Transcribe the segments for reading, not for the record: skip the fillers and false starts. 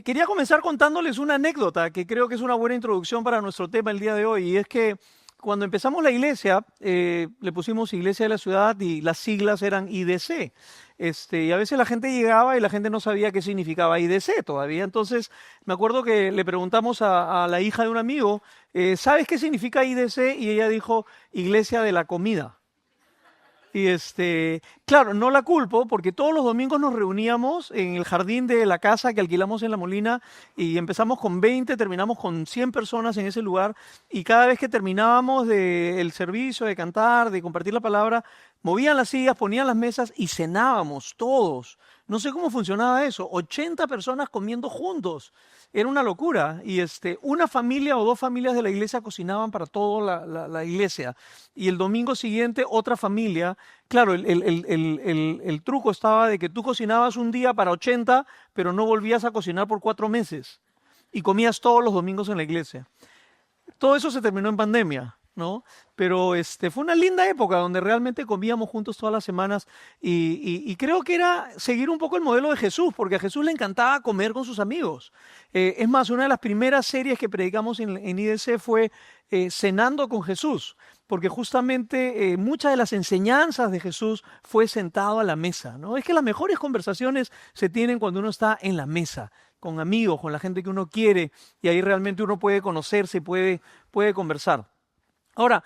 Quería comenzar contándoles una anécdota que creo que es una buena introducción para nuestro tema el día de hoy. Y es que cuando empezamos la iglesia, le pusimos Iglesia de la Ciudad y las siglas eran IDC. Y a veces la gente llegaba y la gente no sabía qué significaba IDC todavía. Entonces me acuerdo que le preguntamos a la hija de un amigo, ¿sabes qué significa IDC? Y ella dijo, Iglesia de la Comida. Y claro, no la culpo porque todos los domingos nos reuníamos en el jardín de la casa que alquilamos en La Molina y empezamos con 20, terminamos con 100 personas en ese lugar y cada vez que terminábamos del servicio, de cantar, de compartir la palabra, movían las sillas, ponían las mesas y cenábamos todos. No sé cómo funcionaba eso, 80 personas comiendo juntos. Era una locura. Y una familia o dos familias de la iglesia cocinaban para toda la iglesia. Y el domingo siguiente otra familia. Claro, el truco estaba de que tú cocinabas un día para 80, pero no volvías a cocinar por 4 meses. Y comías todos los domingos en la iglesia. Todo eso se terminó en pandemia, ¿no? Pero fue una linda época donde realmente comíamos juntos todas las semanas y creo que era seguir un poco el modelo de Jesús, porque a Jesús le encantaba comer con sus amigos. Es más, una de las primeras series que predicamos en IDC fue Cenando con Jesús, porque justamente muchas de las enseñanzas de Jesús fue sentado a la mesa, ¿no? Es que las mejores conversaciones se tienen cuando uno está en la mesa, con amigos, con la gente que uno quiere, y ahí realmente uno puede conocerse, puede conversar. Ahora,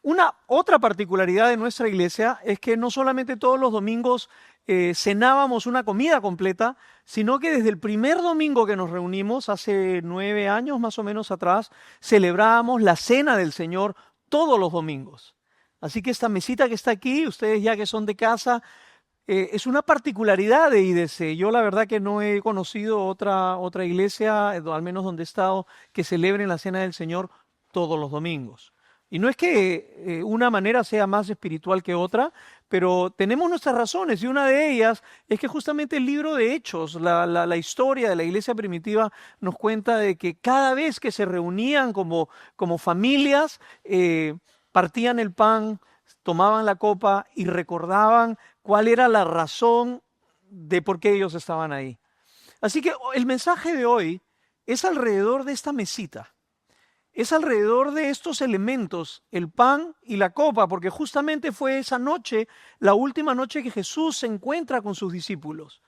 una otra particularidad de nuestra iglesia es que no solamente todos los domingos cenábamos una comida completa, sino que desde el primer domingo que nos reunimos, hace 9 años más o menos atrás, celebrábamos la Cena del Señor todos los domingos. Así que esta mesita que está aquí, ustedes ya que son de casa, es una particularidad de IDC. Yo la verdad que no he conocido otra iglesia, al menos donde he estado, que celebren la Cena del Señor todos los domingos. Y no es que una manera sea más espiritual que otra, pero tenemos nuestras razones y una de ellas es que justamente el libro de Hechos, la historia de la iglesia primitiva nos cuenta de que cada vez que se reunían como familias, partían el pan, tomaban la copa y recordaban cuál era la razón de por qué ellos estaban ahí. Así que el mensaje de hoy es alrededor de esta mesita. Es alrededor de estos elementos, el pan y la copa, porque justamente fue esa noche, la última noche que Jesús se encuentra con sus discípulos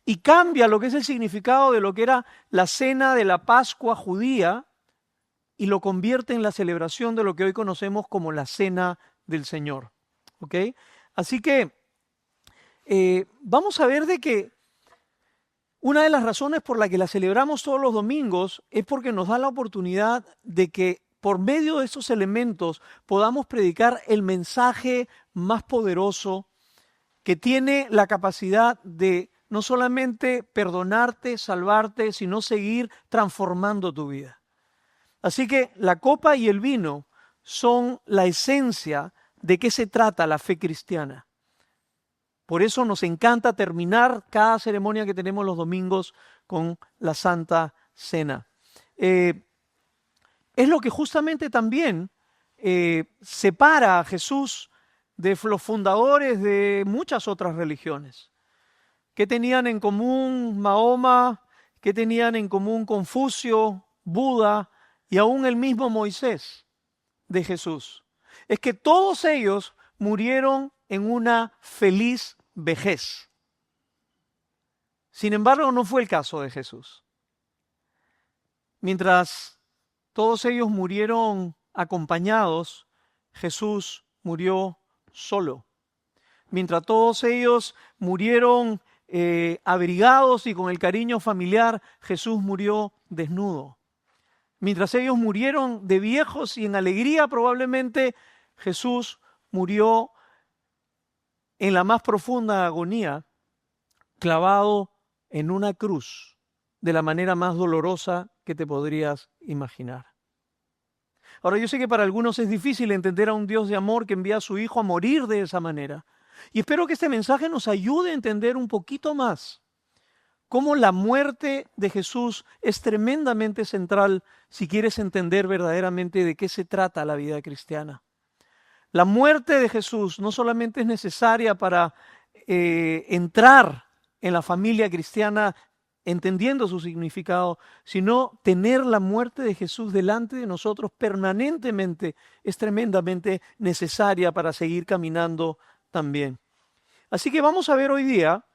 y cambia lo que es el significado de lo que era la cena de la Pascua judía y lo convierte en la celebración de lo que hoy conocemos como la Cena del Señor. ¿Ok? Así que vamos a ver de que una de las razones por la que la celebramos todos los domingos es porque nos da la oportunidad de que por medio de estos elementos podamos predicar el mensaje más poderoso que tiene la capacidad de no solamente perdonarte, salvarte, sino seguir transformando tu vida. Así que la copa y el vino son la esencia de qué se trata la fe cristiana. Por eso nos encanta terminar cada ceremonia que tenemos los domingos con la Santa Cena. Es lo que justamente también separa a Jesús de los fundadores de muchas otras religiones. ¿Qué tenían en común Mahoma? ¿Qué tenían en común Confucio, Buda y aún el mismo Moisés de Jesús? Es que todos ellos murieron en una feliz vejez. Sin embargo, no fue el caso de Jesús. Mientras todos ellos murieron acompañados, Jesús murió solo. Mientras todos ellos murieron abrigados y con el cariño familiar, Jesús murió desnudo. Mientras ellos murieron de viejos y en alegría probablemente, Jesús murió en la más profunda agonía, clavado en una cruz de la manera más dolorosa que te podrías imaginar. Ahora, yo sé que para algunos es difícil entender a un Dios de amor que envía a su Hijo a morir de esa manera. Y espero que este mensaje nos ayude a entender un poquito más cómo la muerte de Jesús es tremendamente central si quieres entender verdaderamente de qué se trata la vida cristiana. La muerte de Jesús no solamente es necesaria para entrar en la familia cristiana entendiendo su significado, sino tener la muerte de Jesús delante de nosotros permanentemente es tremendamente necesaria para seguir caminando también. Así que vamos a ver hoy día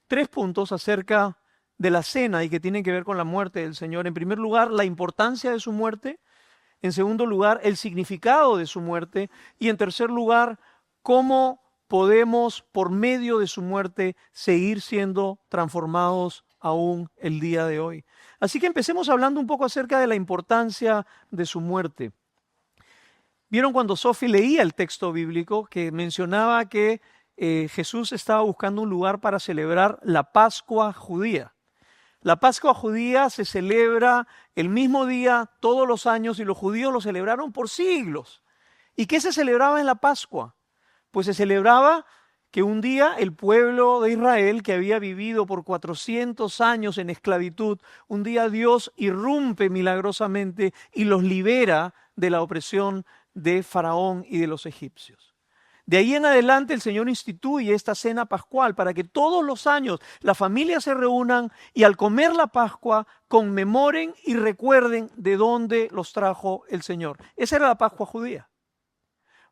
3 puntos acerca de la cena y que tienen que ver con la muerte del Señor. En primer lugar, la importancia de su muerte. En segundo lugar, el significado de su muerte. Y en tercer lugar, cómo podemos, por medio de su muerte, seguir siendo transformados aún el día de hoy. Así que empecemos hablando un poco acerca de la importancia de su muerte. ¿Vieron cuando Sophie leía el texto bíblico que mencionaba que Jesús estaba buscando un lugar para celebrar la Pascua judía? La Pascua judía se celebra el mismo día todos los años y los judíos lo celebraron por siglos. ¿Y qué se celebraba en la Pascua? Pues se celebraba que un día el pueblo de Israel, que había vivido por 400 años en esclavitud, un día Dios irrumpe milagrosamente y los libera de la opresión de Faraón y de los egipcios. De ahí en adelante el Señor instituye esta cena pascual para que todos los años las familias se reúnan y al comer la Pascua conmemoren y recuerden de dónde los trajo el Señor. Esa era la Pascua judía.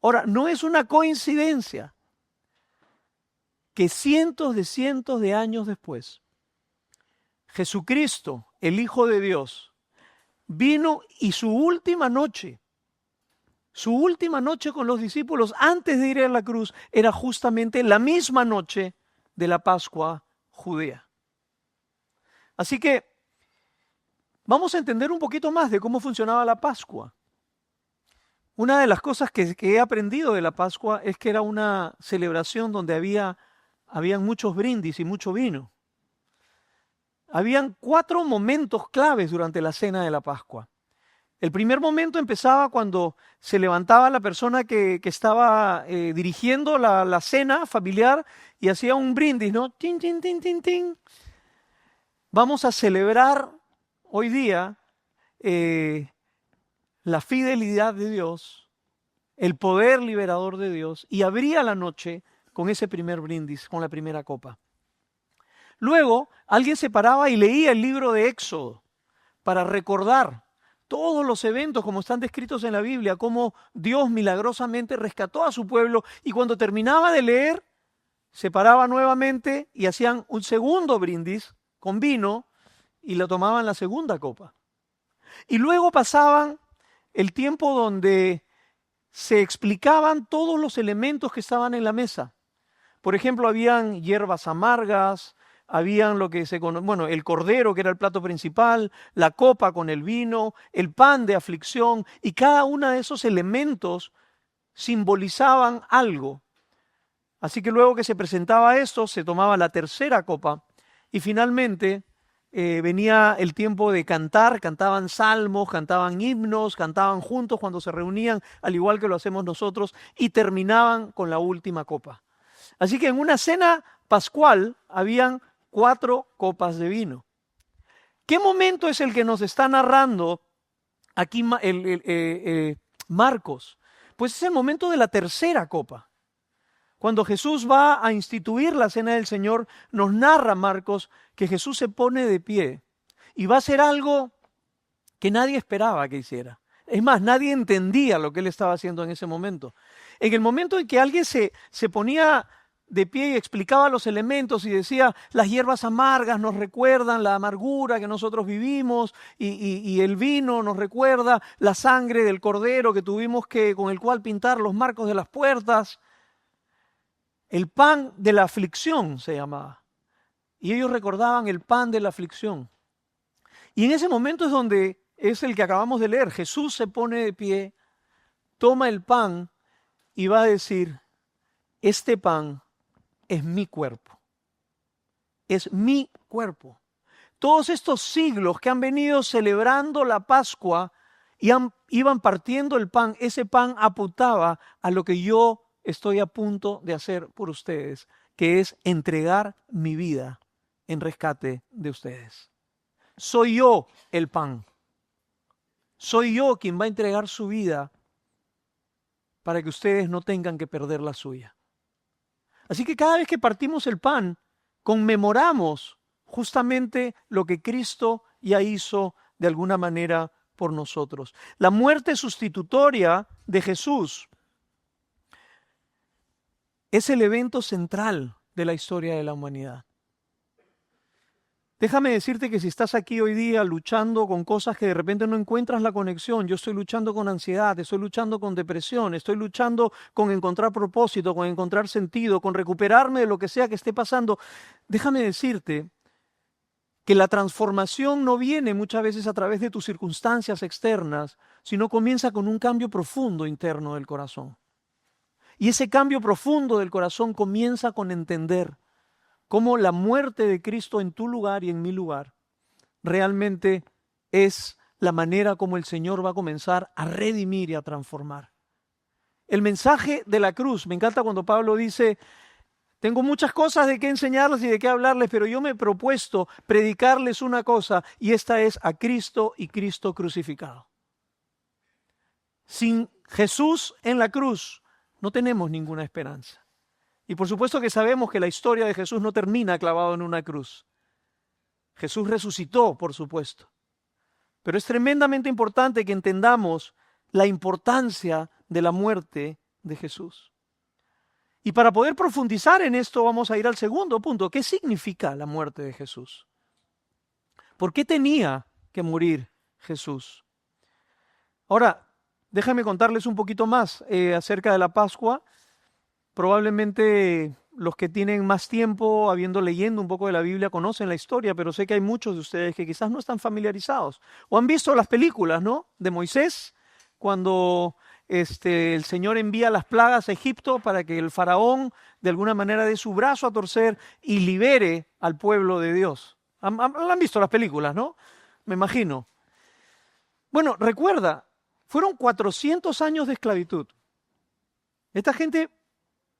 Ahora, no es una coincidencia que cientos de años después, Jesucristo, el Hijo de Dios, vino y su última noche con los discípulos antes de ir a la cruz era justamente la misma noche de la Pascua judía. Así que vamos a entender un poquito más de cómo funcionaba la Pascua. Una de las cosas que he aprendido de la Pascua es que era una celebración donde habían muchos brindis y mucho vino. Habían 4 momentos claves durante la cena de la Pascua. El primer momento empezaba cuando se levantaba la persona que estaba dirigiendo la cena familiar y hacía un brindis, ¿no? Tin, tin, tin, tin, tin. Vamos a celebrar hoy día la fidelidad de Dios, el poder liberador de Dios, y abría la noche con ese primer brindis, con la primera copa. Luego, alguien se paraba y leía el libro de Éxodo para recordar todos los eventos como están descritos en la Biblia, cómo Dios milagrosamente rescató a su pueblo, y cuando terminaba de leer, se paraba nuevamente y hacían un segundo brindis con vino y lo tomaban la segunda copa. Y luego pasaban el tiempo donde se explicaban todos los elementos que estaban en la mesa. Por ejemplo, habían hierbas amargas, habían lo que se conoce, bueno, el cordero, que era el plato principal, la copa con el vino, el pan de aflicción, y cada uno de esos elementos simbolizaban algo. Así que luego que se presentaba esto, se tomaba la tercera copa y finalmente venía el tiempo de cantar, cantaban salmos, cantaban himnos, cantaban juntos cuando se reunían, al igual que lo hacemos nosotros, y terminaban con la última copa. Así que en una cena pascual habían 4 copas de vino. ¿Qué momento es el que nos está narrando aquí Marcos? Pues es el momento de la tercera copa. Cuando Jesús va a instituir la cena del Señor, nos narra Marcos que Jesús se pone de pie y va a hacer algo que nadie esperaba que hiciera. Es más, nadie entendía lo que él estaba haciendo en ese momento. En el momento en que alguien se ponía de pie y explicaba los elementos y decía, las hierbas amargas nos recuerdan la amargura que nosotros vivimos y el vino nos recuerda la sangre del cordero que tuvimos con el cual pintar los marcos de las puertas. El pan de la aflicción se llamaba. Y ellos recordaban el pan de la aflicción. Y en ese momento es donde es el que acabamos de leer. Jesús se pone de pie, toma el pan y va a decir, este pan es mi cuerpo. Es mi cuerpo. Todos estos siglos que han venido celebrando la Pascua y iban partiendo el pan, ese pan apuntaba a lo que yo estoy a punto de hacer por ustedes, que es entregar mi vida en rescate de ustedes. Soy yo el pan. Soy yo quien va a entregar su vida para que ustedes no tengan que perder la suya. Así que cada vez que partimos el pan, conmemoramos justamente lo que Cristo ya hizo de alguna manera por nosotros. La muerte sustitutoria de Jesús es el evento central de la historia de la humanidad. Déjame decirte que si estás aquí hoy día luchando con cosas que de repente no encuentras la conexión, yo estoy luchando con ansiedad, estoy luchando con depresión, estoy luchando con encontrar propósito, con encontrar sentido, con recuperarme de lo que sea que esté pasando, déjame decirte que la transformación no viene muchas veces a través de tus circunstancias externas, sino comienza con un cambio profundo interno del corazón. Y ese cambio profundo del corazón comienza con entender cómo la muerte de Cristo en tu lugar y en mi lugar realmente es la manera como el Señor va a comenzar a redimir y a transformar. El mensaje de la cruz, me encanta cuando Pablo dice, tengo muchas cosas de qué enseñarles y de qué hablarles, pero yo me he propuesto predicarles una cosa, y esta es a Cristo y Cristo crucificado. Sin Jesús en la cruz no tenemos ninguna esperanza. Y por supuesto que sabemos que la historia de Jesús no termina clavado en una cruz. Jesús resucitó, por supuesto. Pero es tremendamente importante que entendamos la importancia de la muerte de Jesús. Y para poder profundizar en esto vamos a ir al segundo punto. ¿Qué significa la muerte de Jesús? ¿Por qué tenía que morir Jesús? Ahora, déjame contarles un poquito más acerca de la Pascua. Probablemente los que tienen más tiempo, habiendo leyendo un poco de la Biblia, conocen la historia, pero sé que hay muchos de ustedes que quizás no están familiarizados o han visto las películas, ¿no? De Moisés, cuando el Señor envía las plagas a Egipto para que el faraón de alguna manera dé su brazo a torcer y libere al pueblo de Dios. Han visto las películas, ¿no? Me imagino. Bueno, recuerda, fueron 400 años de esclavitud. Esta gente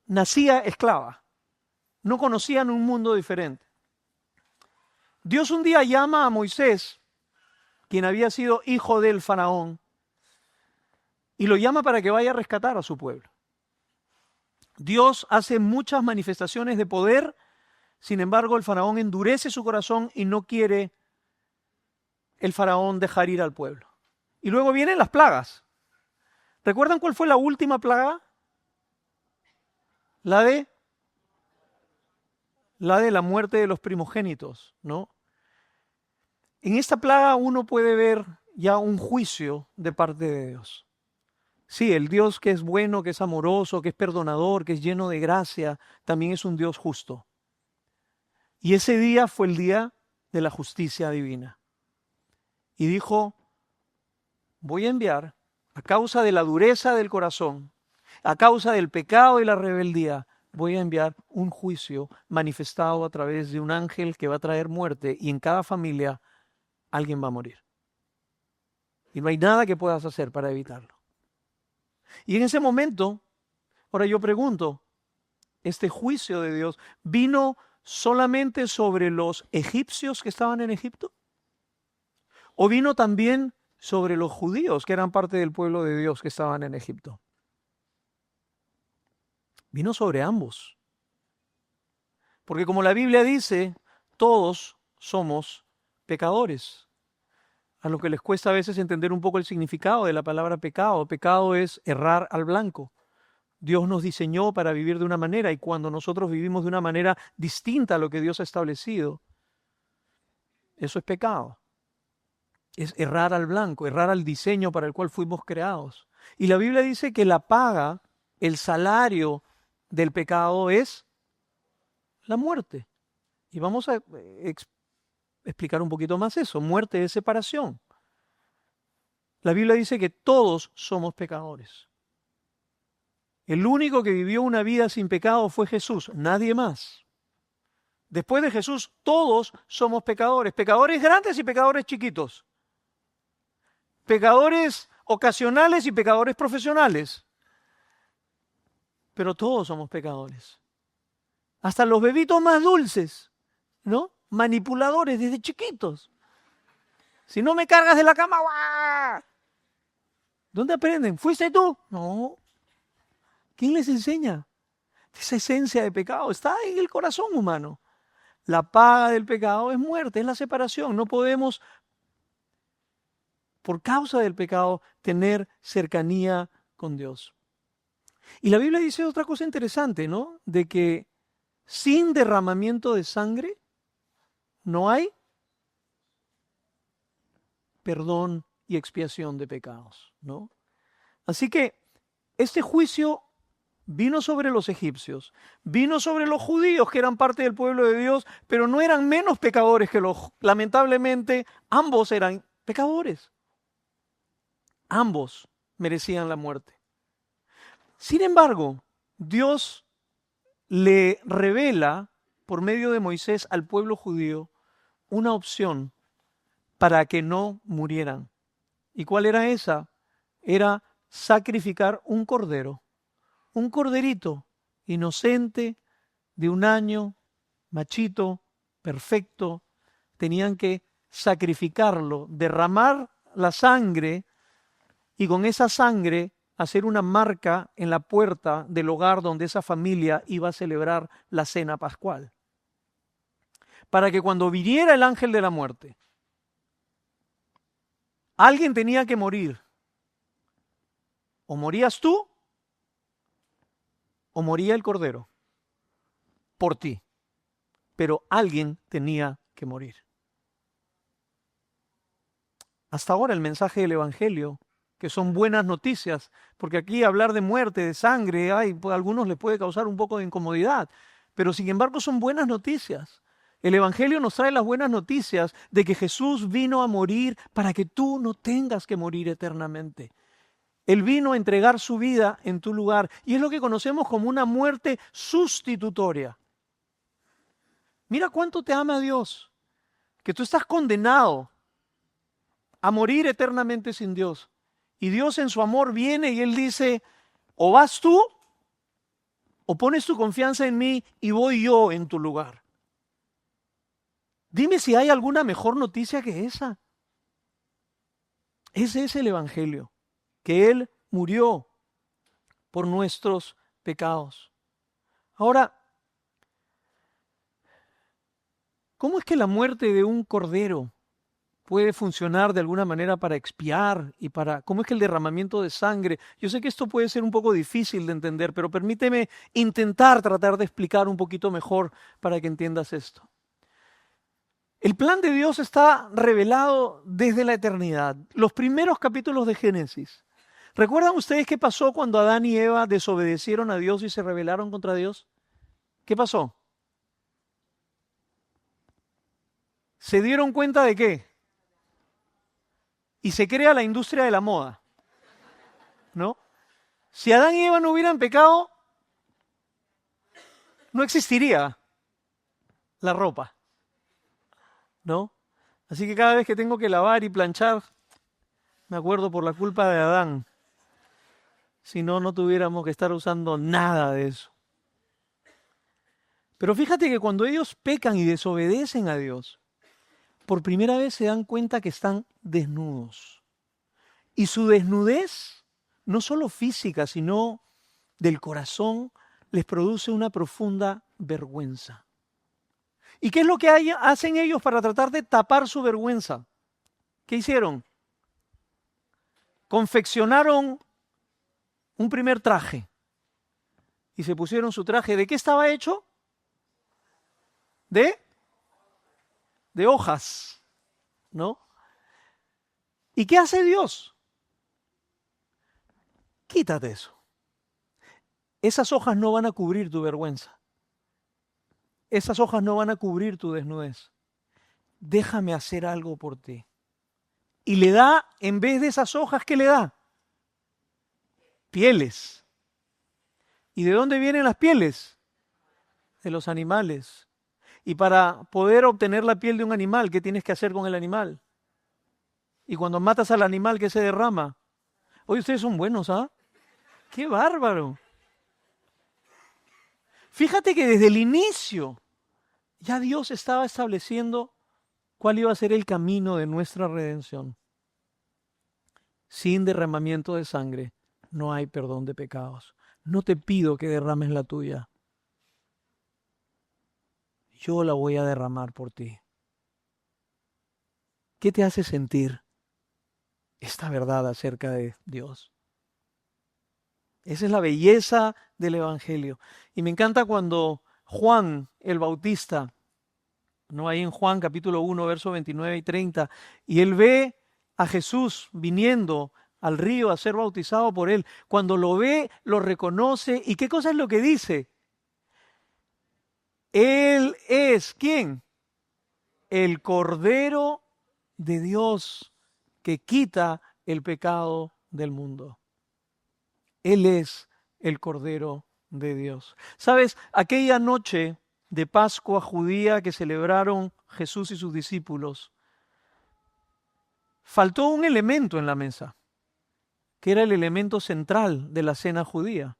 nacía esclava, no conocían un mundo diferente. Dios un día llama a Moisés, quien había sido hijo del faraón, y lo llama para que vaya a rescatar a su pueblo. Dios hace muchas manifestaciones de poder, sin embargo el faraón endurece su corazón y no quiere el faraón dejar ir al pueblo. Y luego vienen las plagas. ¿Recuerdan cuál fue la última plaga? La de la muerte de los primogénitos, ¿no? En esta plaga uno puede ver ya un juicio de parte de Dios. Sí, el Dios que es bueno, que es amoroso, que es perdonador, que es lleno de gracia, también es un Dios justo. Y ese día fue el día de la justicia divina. Y dijo, voy a enviar, a causa de la dureza del corazón, a causa del pecado y la rebeldía, voy a enviar un juicio manifestado a través de un ángel que va a traer muerte, y en cada familia alguien va a morir. Y no hay nada que puedas hacer para evitarlo. Y en ese momento, ahora yo pregunto, ¿este juicio de Dios vino solamente sobre los egipcios que estaban en Egipto? ¿O vino también sobre los judíos que eran parte del pueblo de Dios que estaban en Egipto? Vino sobre ambos. Porque como la Biblia dice, todos somos pecadores. A lo que les cuesta a veces entender un poco el significado de la palabra pecado. Pecado es errar al blanco. Dios nos diseñó para vivir de una manera, y cuando nosotros vivimos de una manera distinta a lo que Dios ha establecido, eso es pecado. Es errar al blanco, errar al diseño para el cual fuimos creados. Y la Biblia dice que la paga, el salario del pecado es la muerte. Y vamos a explicar un poquito más eso. Muerte es separación. La Biblia dice que todos somos pecadores. El único que vivió una vida sin pecado fue Jesús, nadie más. Después de Jesús, todos somos pecadores. Pecadores grandes y pecadores chiquitos. Pecadores ocasionales y pecadores profesionales. Pero todos somos pecadores. Hasta los bebitos más dulces, ¿no? Manipuladores desde chiquitos. Si no me cargas de la cama, ¡guau! ¿Dónde aprenden? ¿Fuiste tú? No. ¿Quién les enseña? Esa esencia de pecado está en el corazón humano. La paga del pecado es muerte, es la separación. No podemos, por causa del pecado, tener cercanía con Dios. Y la Biblia dice otra cosa interesante, ¿no? De que sin derramamiento de sangre no hay perdón y expiación de pecados, ¿no? Así que este juicio vino sobre los egipcios, vino sobre los judíos que eran parte del pueblo de Dios, pero no eran menos pecadores que los, lamentablemente, ambos eran pecadores. Ambos merecían la muerte. Sin embargo, Dios le revela por medio de Moisés al pueblo judío una opción para que no murieran. ¿Y cuál era esa? Era sacrificar un cordero, un corderito inocente de 1 año, machito, perfecto. Tenían que sacrificarlo, derramar la sangre y con esa sangre hacer una marca en la puerta del hogar donde esa familia iba a celebrar la cena pascual. Para que cuando viniera el ángel de la muerte, alguien tenía que morir. O morías tú, o moría el cordero por ti. Pero alguien tenía que morir. Hasta ahora el mensaje del Evangelio, que son buenas noticias, porque aquí hablar de muerte, de sangre, a algunos les puede causar un poco de incomodidad, pero sin embargo son buenas noticias. El Evangelio nos trae las buenas noticias de que Jesús vino a morir para que tú no tengas que morir eternamente. Él vino a entregar su vida en tu lugar y es lo que conocemos como una muerte sustitutoria. Mira cuánto te ama Dios, que tú estás condenado a morir eternamente sin Dios. Y Dios en su amor viene y Él dice, o vas tú, o pones tu confianza en mí y voy yo en tu lugar. Dime si hay alguna mejor noticia que esa. Ese es el Evangelio, que Él murió por nuestros pecados. Ahora, ¿cómo es que la muerte de un cordero puede funcionar de alguna manera para expiar y para... ¿Cómo es que el derramamiento de sangre? Yo sé que esto puede ser un poco difícil de entender, pero permíteme intentar tratar de explicar un poquito mejor para que entiendas esto. El plan de Dios está revelado desde la eternidad. Los primeros capítulos de Génesis. ¿Recuerdan ustedes qué pasó cuando Adán y Eva desobedecieron a Dios y se rebelaron contra Dios? ¿Qué pasó? ¿Se dieron cuenta de qué? Y se crea la industria de la moda, ¿no? Si Adán y Eva no hubieran pecado, no existiría la ropa, ¿no? Así que cada vez que tengo que lavar y planchar, me acuerdo por la culpa de Adán. Si no, no tuviéramos que estar usando nada de eso. Pero fíjate que cuando ellos pecan y desobedecen a Dios, por primera vez se dan cuenta que están desnudos. Y su desnudez, no solo física, sino del corazón, les produce una profunda vergüenza. ¿Y qué es lo que hacen ellos para tratar de tapar su vergüenza? ¿Qué hicieron? Confeccionaron un primer traje. Y se pusieron su traje. ¿De qué estaba hecho? De hojas, ¿no? ¿Y qué hace Dios? Quítate eso. Esas hojas no van a cubrir tu vergüenza. Esas hojas no van a cubrir tu desnudez. Déjame hacer algo por ti. Y le da, en vez de esas hojas, ¿qué le da? Pieles. ¿Y de dónde vienen las pieles? De los animales. Y para poder obtener la piel de un animal, ¿qué tienes que hacer con el animal? Y cuando matas al animal, ¿qué se derrama? Oye, ustedes son buenos, ¿ah? ¡Qué bárbaro! Fíjate que desde el inicio ya Dios estaba estableciendo cuál iba a ser el camino de nuestra redención. Sin derramamiento de sangre no hay perdón de pecados. No te pido que derrames la tuya. yo la voy a derramar por ti. ¿Qué te hace sentir esta verdad acerca de Dios? Esa es la belleza del Evangelio. Y me encanta cuando Juan el Bautista, no ahí en Juan capítulo 1, versos 29 y 30, y él ve a Jesús viniendo al río a ser bautizado por él. Cuando lo ve, lo reconoce. ¿Y qué cosa es lo que dice? Él es, ¿quién? El Cordero de Dios que quita el pecado del mundo. Él es el Cordero de Dios. ¿Sabes? Aquella noche de Pascua judía que celebraron Jesús y sus discípulos, faltó un elemento en la mesa, que era el elemento central de la cena judía: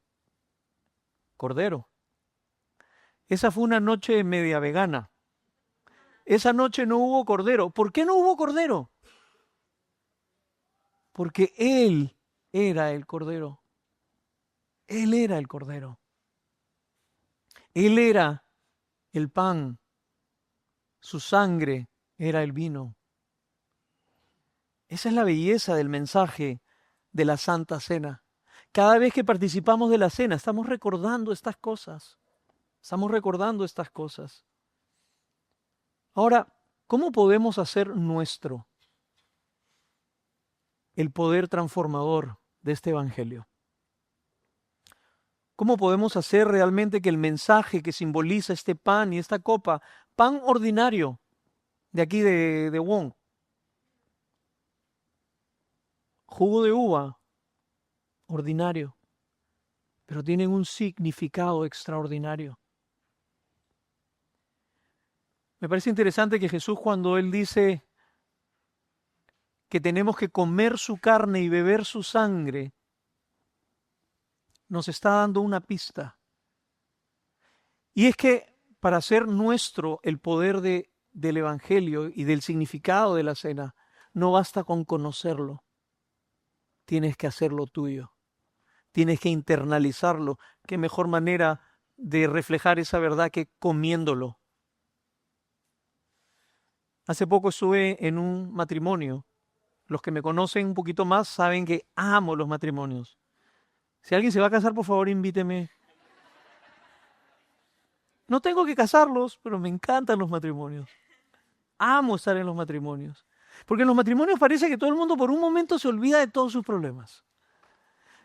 cordero. Esa fue una noche media vegana. Esa noche no hubo cordero. ¿Por qué no hubo cordero? Porque Él era el cordero. Él era el cordero. Él era el pan. Su sangre era el vino. Esa es la belleza del mensaje de la Santa Cena. Cada vez que participamos de la cena, estamos recordando estas cosas. Estamos recordando estas cosas. Ahora, ¿cómo podemos hacer nuestro el poder transformador de este Evangelio? ¿Cómo podemos hacer realmente que el mensaje que simboliza este pan y esta copa, pan ordinario de aquí de Wong, jugo de uva ordinario, pero tienen un significado extraordinario? Me parece interesante que Jesús, cuando Él dice que tenemos que comer su carne y beber su sangre, nos está dando una pista. Y es que para hacer nuestro el poder del Evangelio y del significado de la cena, no basta con conocerlo. Tienes que hacerlo tuyo. Tienes que internalizarlo. ¿Qué mejor manera de reflejar esa verdad que comiéndolo? Hace poco estuve en un matrimonio. Los que me conocen un poquito más saben que amo los matrimonios. Si alguien se va a casar, por favor, invíteme. No tengo que casarlos, pero me encantan los matrimonios. Amo estar en los matrimonios. Porque en los matrimonios parece que todo el mundo por un momento se olvida de todos sus problemas.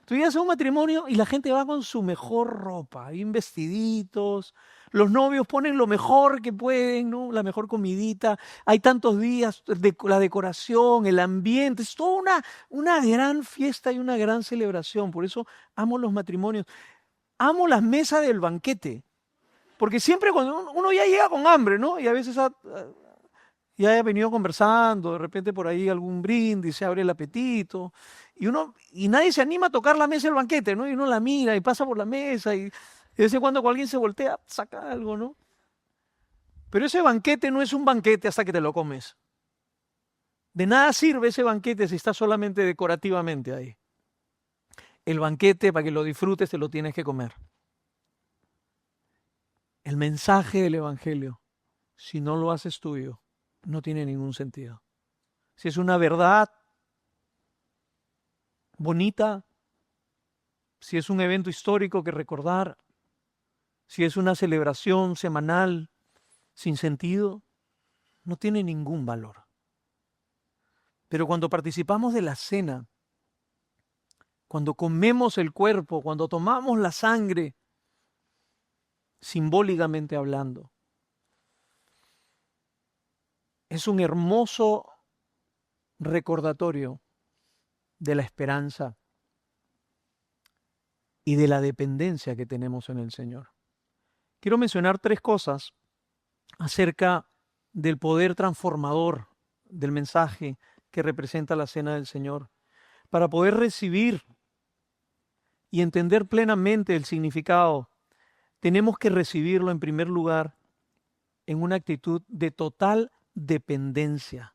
Tú llegas a un matrimonio y la gente va con su mejor ropa, bien vestiditos. Los novios ponen lo mejor que pueden, ¿no? La mejor comidita. Hay tantos días, la decoración, el ambiente. Es toda una gran fiesta y una gran celebración. Por eso amo los matrimonios. Amo las mesas del banquete. Porque siempre cuando uno ya llega con hambre, ¿no? Y a veces ya he venido conversando, de repente por ahí algún brindis, se abre el apetito, y nadie se anima a tocar la mesa del banquete, ¿no? Y uno la mira y pasa por la mesa, y de vez en cuando alguien se voltea, saca algo, ¿no? Pero ese banquete no es un banquete hasta que te lo comes. De nada sirve ese banquete si está solamente decorativamente ahí. El banquete, para que lo disfrutes, te lo tienes que comer. El mensaje del Evangelio, si no lo haces tuyo, no tiene ningún sentido. Si es una verdad bonita, si es un evento histórico que recordar, si es una celebración semanal sin sentido, no tiene ningún valor. Pero cuando participamos de la cena, cuando comemos el cuerpo, cuando tomamos la sangre, simbólicamente hablando, es un hermoso recordatorio de la esperanza y de la dependencia que tenemos en el Señor. Quiero mencionar 3 cosas acerca del poder transformador del mensaje que representa la cena del Señor. Para poder recibir y entender plenamente el significado, tenemos que recibirlo en primer lugar en una actitud de total dependencia.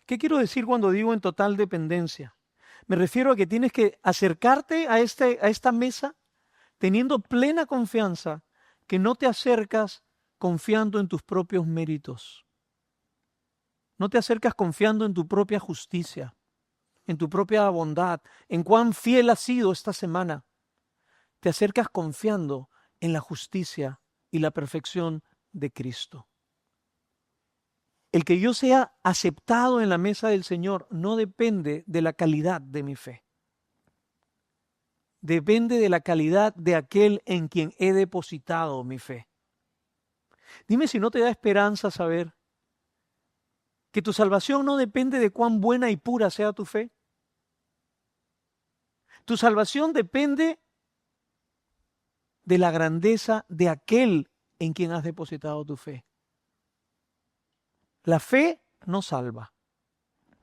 ¿Qué quiero decir cuando digo en total dependencia? Me refiero a que tienes que acercarte a esta mesa teniendo plena confianza que no te acercas confiando en tus propios méritos. No te acercas confiando en tu propia justicia, en tu propia bondad, en cuán fiel has sido esta semana. Te acercas confiando en la justicia y la perfección de Cristo. El que yo sea aceptado en la mesa del Señor no depende de la calidad de mi fe. Depende de la calidad de aquel en quien he depositado mi fe. Dime si no te da esperanza saber que tu salvación no depende de cuán buena y pura sea tu fe. Tu salvación depende de la grandeza de aquel en quien has depositado tu fe. La fe no salva.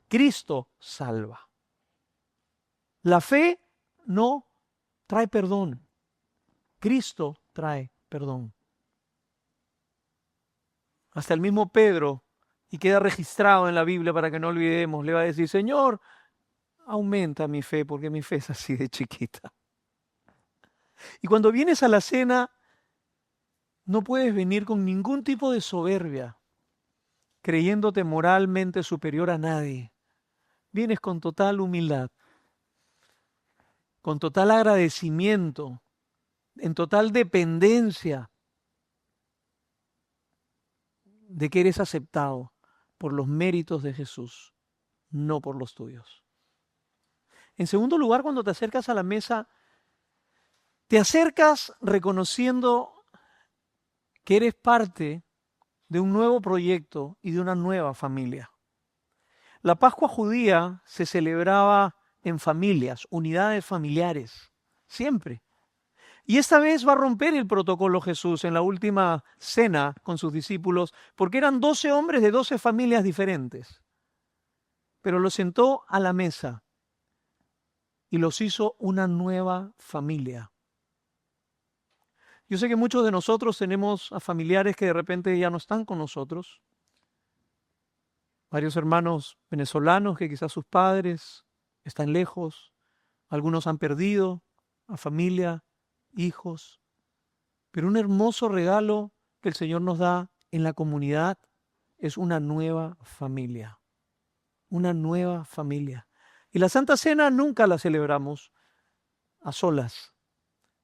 Cristo salva. La fe no trae perdón. Cristo trae perdón. Hasta el mismo Pedro, y queda registrado en la Biblia para que no olvidemos, le va a decir, Señor, aumenta mi fe porque mi fe es así de chiquita. Y cuando vienes a la cena, no puedes venir con ningún tipo de soberbia, creyéndote moralmente superior a nadie. Vienes con total humildad, con total agradecimiento, en total dependencia de que eres aceptado por los méritos de Jesús, no por los tuyos. En segundo lugar, cuando te acercas a la mesa, te acercas reconociendo que eres parte de un nuevo proyecto y de una nueva familia. La Pascua judía se celebraba en familias, unidades familiares, siempre. Y esta vez va a romper el protocolo Jesús en la última cena con sus discípulos, porque eran 12 hombres de 12 familias diferentes. Pero los sentó a la mesa y los hizo una nueva familia. Yo sé que muchos de nosotros tenemos a familiares que de repente ya no están con nosotros. Varios hermanos venezolanos que quizás sus padres están lejos. Algunos han perdido a familia, hijos. Pero un hermoso regalo que el Señor nos da en la comunidad es una nueva familia. Una nueva familia. Y la Santa Cena nunca la celebramos a solas.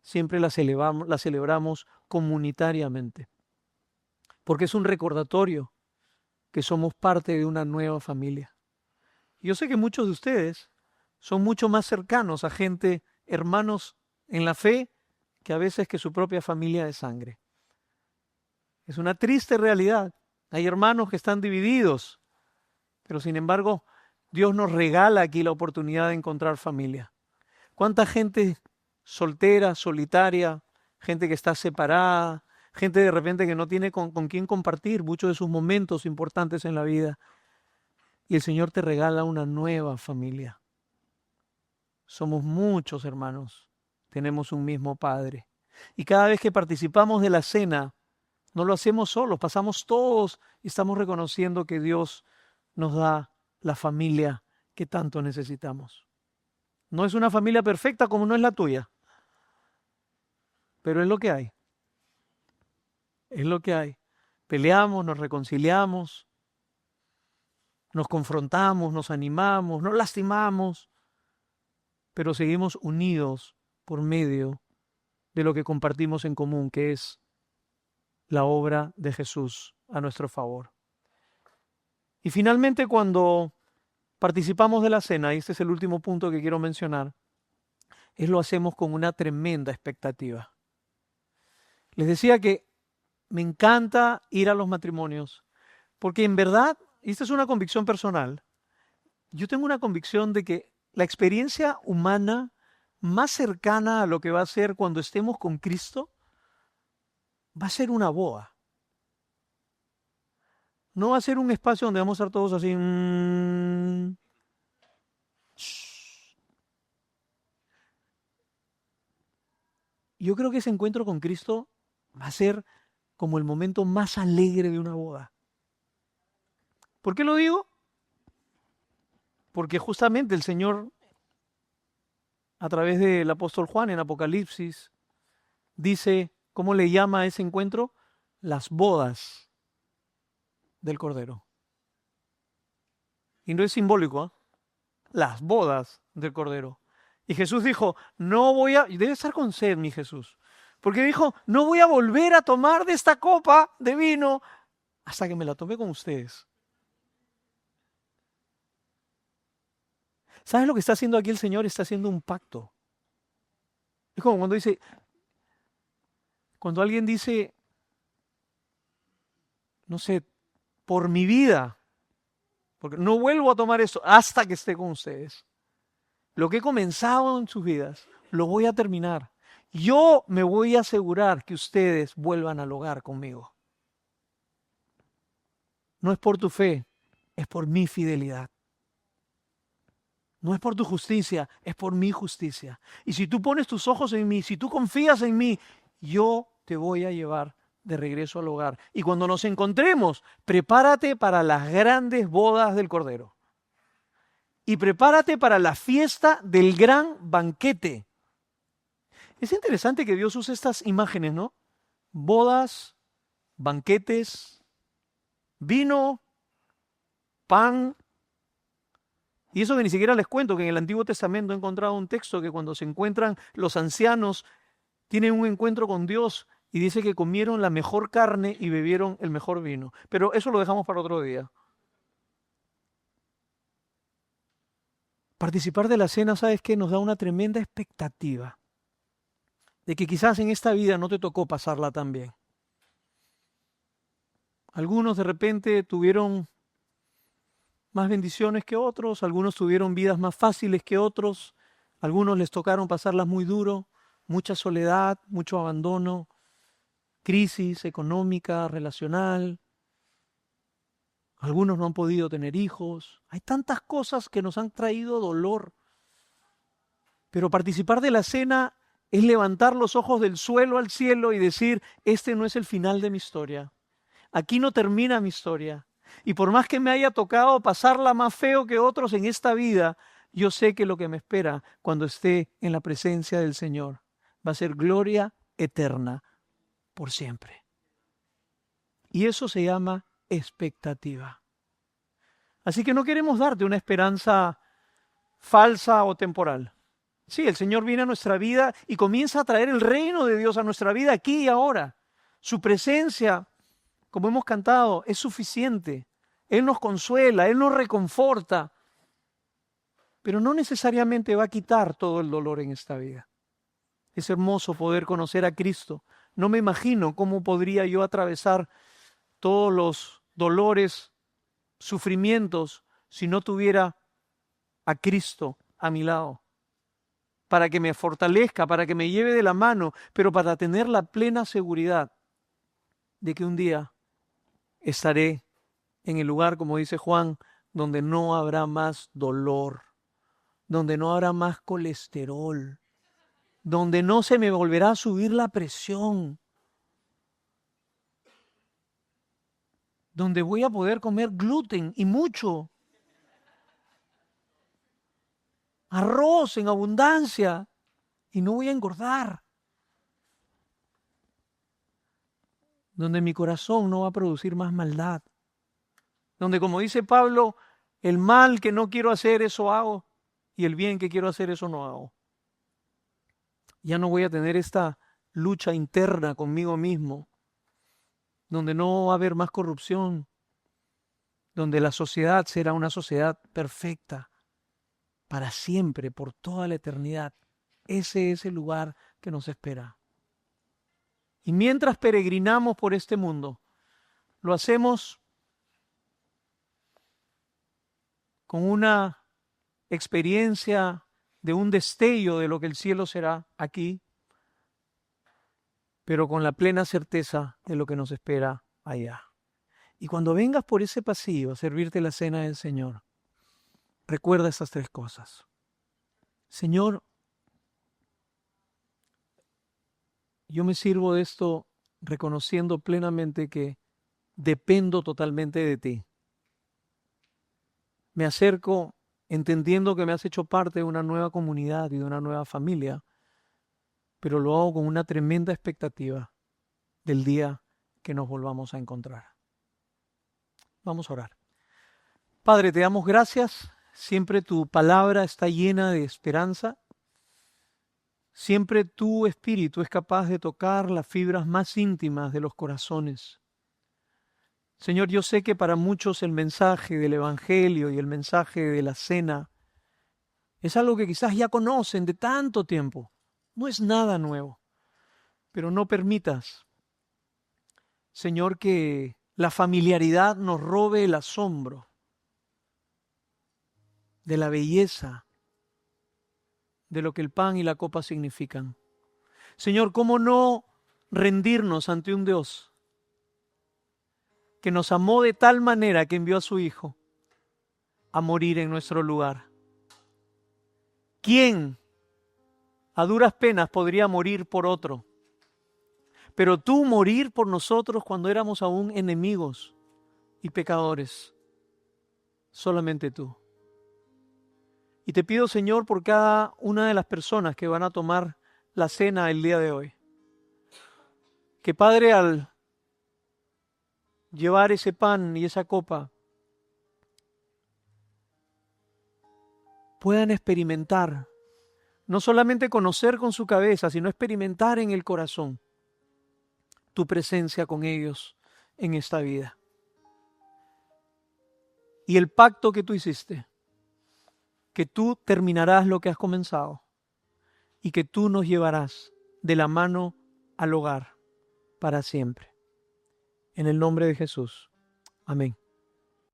Siempre la celebramos comunitariamente. Porque es un recordatorio que somos parte de una nueva familia. Yo sé que muchos de ustedes son mucho más cercanos a gente, hermanos en la fe, que a veces que su propia familia de sangre. Es una triste realidad. Hay hermanos que están divididos, pero sin embargo, Dios nos regala aquí la oportunidad de encontrar familia. ¿Cuánta gente soltera, solitaria, gente que está separada, gente de repente que no tiene con quién compartir muchos de sus momentos importantes en la vida? Y el Señor te regala una nueva familia. Somos muchos hermanos, tenemos un mismo Padre. Y cada vez que participamos de la cena, no lo hacemos solos, pasamos todos y estamos reconociendo que Dios nos da la familia que tanto necesitamos. No es una familia perfecta como no es la tuya, pero es lo que hay. Es lo que hay. Peleamos, nos reconciliamos, nos confrontamos, nos animamos, nos lastimamos, pero seguimos unidos por medio de lo que compartimos en común, que es la obra de Jesús a nuestro favor. Y finalmente, cuando participamos de la cena, y este es el último punto que quiero mencionar, lo hacemos con una tremenda expectativa. Les decía que me encanta ir a los matrimonios, porque en verdad, y esta es una convicción personal, yo tengo una convicción de que la experiencia humana más cercana a lo que va a ser cuando estemos con Cristo va a ser una boda. No va a ser un espacio donde vamos a estar todos así. Yo creo que ese encuentro con Cristo va a ser como el momento más alegre de una boda. ¿Por qué lo digo? Porque justamente el Señor, a través del apóstol Juan en Apocalipsis, dice, ¿cómo le llama a ese encuentro? las bodas del Cordero. Y no es simbólico, ¿eh? Las bodas del Cordero. Y Jesús dijo, debe estar con sed mi Jesús, porque dijo, no voy a volver a tomar de esta copa de vino hasta que me la tome con ustedes. ¿Sabes lo que está haciendo aquí el Señor? Está haciendo un pacto. Es como cuando alguien dice, no sé, por mi vida, porque no vuelvo a tomar esto hasta que esté con ustedes. Lo que he comenzado en sus vidas, lo voy a terminar. Yo me voy a asegurar que ustedes vuelvan al hogar conmigo. No es por tu fe, es por mi fidelidad. No es por tu justicia, es por mi justicia. Y si tú pones tus ojos en mí, si tú confías en mí, yo te voy a llevar de regreso al hogar. Y cuando nos encontremos, prepárate para las grandes bodas del Cordero. Y prepárate para la fiesta del gran banquete. Es interesante que Dios use estas imágenes, ¿no? Bodas, banquetes, vino, pan. Y eso que ni siquiera les cuento, que en el Antiguo Testamento he encontrado un texto que cuando se encuentran los ancianos, tienen un encuentro con Dios y dice que comieron la mejor carne y bebieron el mejor vino. Pero eso lo dejamos para otro día. Participar de la cena, ¿sabes qué? Nos da una tremenda expectativa de que quizás en esta vida no te tocó pasarla tan bien. Algunos de repente tuvieron más bendiciones que otros, algunos tuvieron vidas más fáciles que otros, algunos les tocaron pasarlas muy duro, mucha soledad, mucho abandono, crisis económica, relacional. Algunos no han podido tener hijos. Hay tantas cosas que nos han traído dolor. Pero participar de la cena es levantar los ojos del suelo al cielo y decir, este no es el final de mi historia. Aquí no termina mi historia. Y por más que me haya tocado pasarla más feo que otros en esta vida, yo sé que lo que me espera cuando esté en la presencia del Señor va a ser gloria eterna por siempre. Y eso se llama expectativa. Así que no queremos darte una esperanza falsa o temporal. Sí, el Señor viene a nuestra vida y comienza a traer el reino de Dios a nuestra vida aquí y ahora. Su presencia, como hemos cantado, es suficiente. Él nos consuela, Él nos reconforta, pero no necesariamente va a quitar todo el dolor en esta vida. Es hermoso poder conocer a Cristo. No me imagino cómo podría yo atravesar todos los dolores, sufrimientos, si no tuviera a Cristo a mi lado, para que me fortalezca, para que me lleve de la mano, pero para tener la plena seguridad de que un día estaré en el lugar, como dice Juan, donde no habrá más dolor, donde no habrá más colesterol, donde no se me volverá a subir la presión, donde voy a poder comer gluten y mucho, arroz en abundancia y no voy a engordar, donde mi corazón no va a producir más maldad, donde, como dice Pablo, el mal que no quiero hacer, eso hago, y el bien que quiero hacer, eso no hago. Ya no voy a tener esta lucha interna conmigo mismo, donde no va a haber más corrupción, donde la sociedad será una sociedad perfecta para siempre, por toda la eternidad. Ese es el lugar que nos espera. Y mientras peregrinamos por este mundo, lo hacemos con una experiencia de un destello de lo que el cielo será aquí, pero con la plena certeza de lo que nos espera allá. Y cuando vengas por ese pasillo a servirte la cena del Señor, recuerda estas tres cosas. Señor, yo me sirvo de esto reconociendo plenamente que dependo totalmente de ti. Me acerco entendiendo que me has hecho parte de una nueva comunidad y de una nueva familia, pero lo hago con una tremenda expectativa del día que nos volvamos a encontrar. Vamos a orar. Padre, te damos gracias. Siempre tu palabra está llena de esperanza. Siempre tu espíritu es capaz de tocar las fibras más íntimas de los corazones. Señor, yo sé que para muchos el mensaje del Evangelio y el mensaje de la cena es algo que quizás ya conocen de tanto tiempo. No es nada nuevo. Pero no permitas, Señor, que la familiaridad nos robe el asombro de la belleza de lo que el pan y la copa significan. Señor, ¿cómo no rendirnos ante un Dios que nos amó de tal manera que envió a su Hijo a morir en nuestro lugar? ¿Quién a duras penas podría morir por otro? Pero tú morir por nosotros cuando éramos aún enemigos y pecadores. Solamente tú. Y te pido, Señor, por cada una de las personas que van a tomar la cena el día de hoy, que Padre, al llevar ese pan y esa copa, puedan experimentar, no solamente conocer con su cabeza, sino experimentar en el corazón tu presencia con ellos en esta vida. Y el pacto que tú hiciste, que tú terminarás lo que has comenzado y que tú nos llevarás de la mano al hogar para siempre. En el nombre de Jesús. Amén.